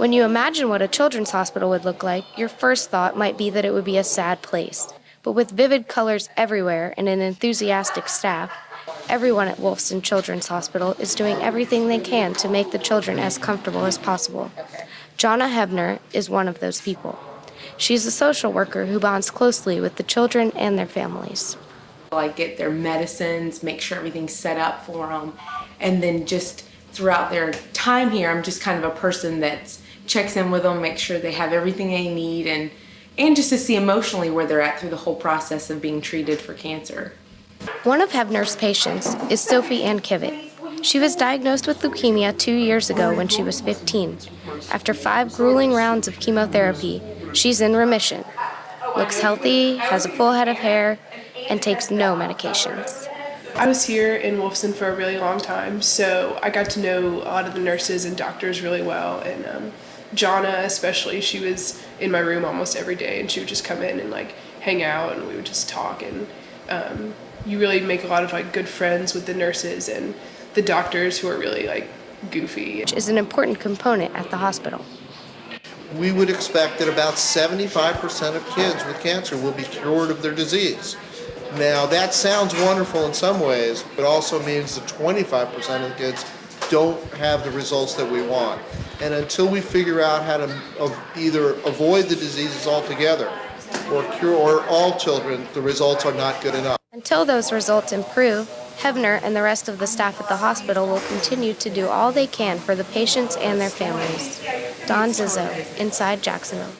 When you imagine what a children's hospital would look like, your first thought might be that it would be a sad place. But with vivid colors everywhere and an enthusiastic staff, everyone at Wolfson Children's Hospital is doing everything they can to make the children as comfortable as possible. Jonna Hebner is one of those people. She's a social worker who bonds closely with the children and their families. I get their medicines, make sure everything's set up for them, and then just throughout their time here, I'm just kind of a person that checks in with them, make sure they have everything they need, and just to see emotionally where they're at through the whole process of being treated for cancer. One of Hebner's patients is Sophie Ann Kivett. She was diagnosed with leukemia 2 years ago when she was 15. After 5 grueling rounds of chemotherapy, she's in remission, looks healthy, has a full head of hair, and takes no medications. I was here in Wolfson for a really long time, so I got to know a lot of the nurses and doctors really well, and Jonna especially, she was in my room almost every day, and she would just come in and hang out, and we would just talk, and you really make a lot of good friends with the nurses and the doctors who are really goofy. Which is an important component at the hospital. We would expect that about 75% of kids with cancer will be cured of their disease. Now that sounds wonderful in some ways, but also means that 25% of the kids don't have the results that we want. And until we figure out how to either avoid the diseases altogether or cure all children, the results are not good enough. Until those results improve, Hebner and the rest of the staff at the hospital will continue to do all they can for the patients and their families. Dawn Zizzo, Inside Jacksonville.